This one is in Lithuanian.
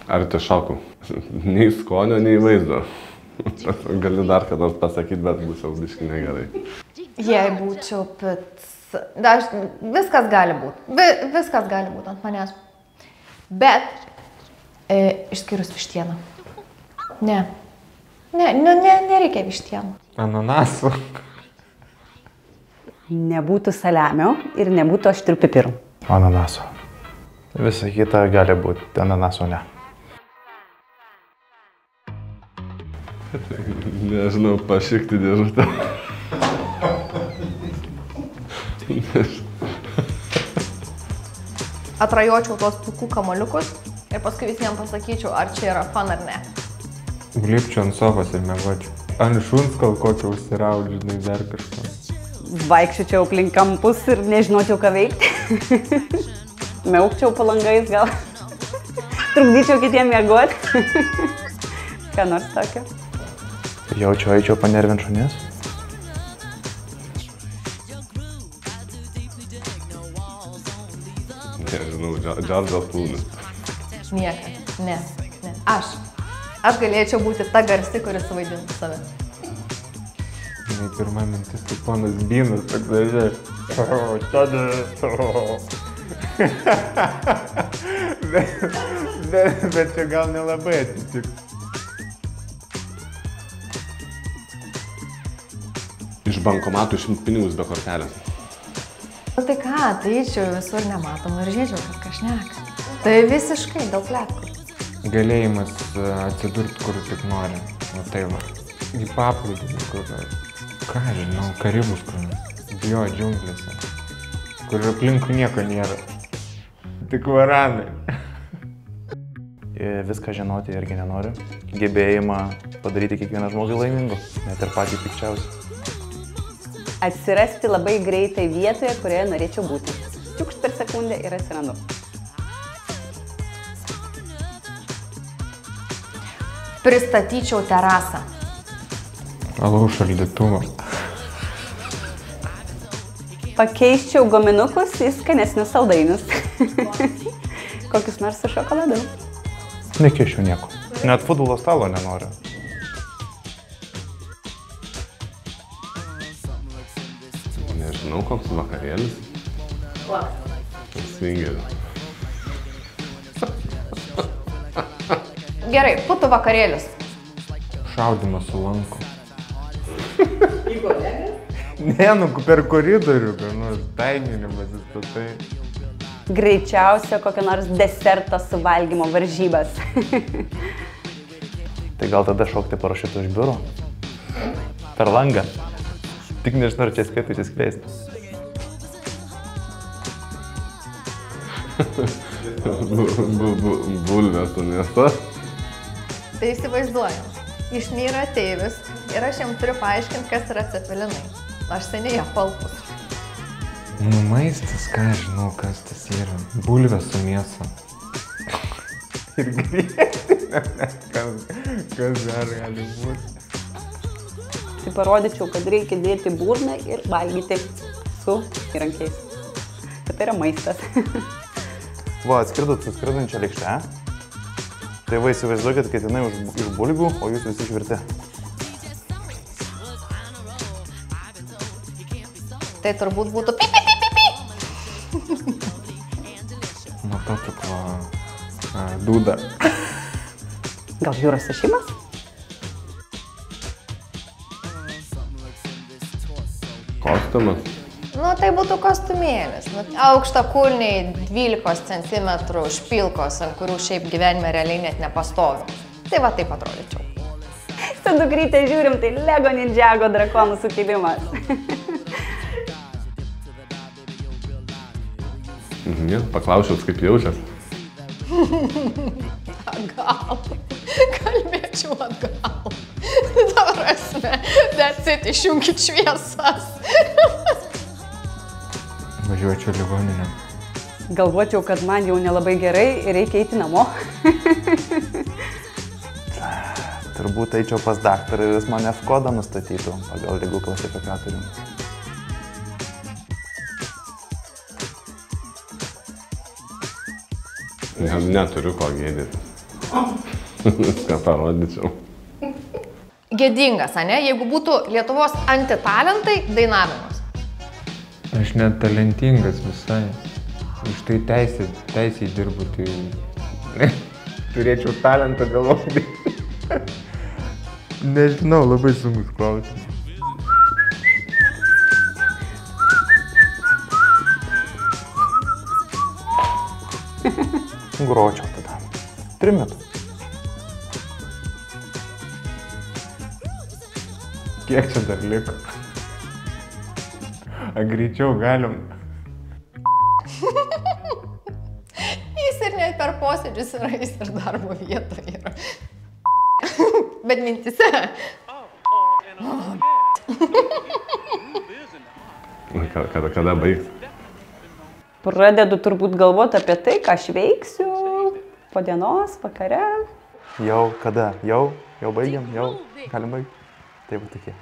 Ar tai šokau? Nei skonio, nei vaizdo. Gali dar ką nors pasakyti, bet būčiau biškai negerai. Jei būčiau pica... Viskas gali būti. Viskas gali būti ant manęs. Bet, išskyrus vištieną. Ne. Nereikia vištieną. Ananasų. Nebūtų saliamio ir nebūtų aštrių pipirų. Ananaso. Visa kita gali būti, ananaso ne. Nežinau, pašikti dėžutę. Atrajočiau tos pūkų kamaliukus ir paskui visiems pasakyčiau, ar čia yra fan ar ne. Glipčiau ant sofos ir mėgočiau. Ant šuns kalkočiau užsiraudžiu, žinai, dar kažko. Vaikščiočiau aplink kampus ir nežinočiau, ką veikti. Miaukčiau po langais gal. Trukdyčiau kitiem miegoti. Ką nors tokio. Jaučiu, eičiau panervint šunis. Nežinau, Džordžas Klūnis. Niekad. Ne. Aš galėčiau būti ta garsi, kuris suvaidintų save. Žinai, pirma mintis, tai ponas Bynas, toks dažnai. Bet čia gal nelabai atsitiks. Iš bankomatų išimt pinigus be kortelės. Tai ką, tai eičiau visur nematom ir žiūrėčiau, kad kažneka. Tai visiškai dėl pletkų. Galėjimas atsidurti, kur tik nori. O tai va. Į paplūdimį, kur, ką žinau, Karibus, kur bijo džiunglėse. Kur aplinkui nieko nėra. Tik varanai. Viską žinoti irgi nenoriu. Gebėjimą padaryti kiekvieną žmogų laimingu, net ir patį pikčiausią. Atsirasti labai greitai vietoje, kurioje norėčiau būti. Čiukšt per sekundę ir atsirandu. Pristatyčiau terasą. Alaus šaldytuvą. Pakeiščiau guminukus į skanesnius saldainius. Kokius nors su šokoladu. Nekeičiau nieko. Net futbolo stalo nenoriu. Nežinau, koks vakarėlis. Swingeris. Gerai, putų vakarėlis. Šaudimas su lanku. Ne, nu per koridorių, nors daiginimas įstatai. Greičiausia kokio nors deserto suvalgymo varžybas. Tai gal tada šokti parašiutų iš biuro? Per langą. Tik nežinau, ar čia spėtų įsiskleisti. Bulvės tu mėsa. Tai įsivaizduoju. Išnyra ateivis ir aš jam turiu paaiškinti, kas yra cepelinai. Aš seniai apalpus. Nu maistas, ką žinau, kas tas yra. Bulvės su mėsa. Ir grietinė. Kas dar gali būti? Tai parodyčiau, kad reikia dėti burną ir valgyti su įrankiais. Bet tai yra maistas. Va, atskridot su skridinčia lėkšte. Tai va, įsivaizduokit, kad jinai iš bulvių, o jūs visi išvirti. Tai turbūt būtų pi, pi, pi, pi, pi. Nu, to tipo dūda. Gal jūros sušimas? Kostiumas. Nu, tai būtų kostiumėlis. Aukštakulniai 12 cm špilkos, ant kurių šiaip gyvenime realiai net nepastoviu. Tai va taip atrodyčiau. Su dukryte žiūrim, tai Lego Ninjago drakonų sukilimas. Paklausiau, kaip jaučias. Atgal. Kalbėčiau atgal. Ta prasme, that's it, išjunkit šviesas. Važiuočiau ligoninę. Galvočiau, kad man jau nelabai gerai ir reikia eiti namo. Turbūt eičiau pas daktarą ir jis mane F-kodą nustatytų pagal ligų klasifikatorių. Neturiu ko gėdyti. Viską parodyčiau. Gėdingas, ane? Jeigu būtų Lietuvos antitalentai dainavimas. Aš net talentingas visai. Už tai teisiai dirbu, tai turėčiau talentą galvodį. Nežinau, labai sunkus klausimas. Gročiau tada. 3 metus. Kiek čia dar liko? A greičiau galim. Jis ir net per posėdžius yra, jis ir darbo vietoje yra. Bet mintise. Kada baigs? Pradedu turbūt galvoti apie tai, ką aš veiksiu po dienos, vakare. Jau kada? Jau baigiam? Jau galim baigti? Tai va tokie.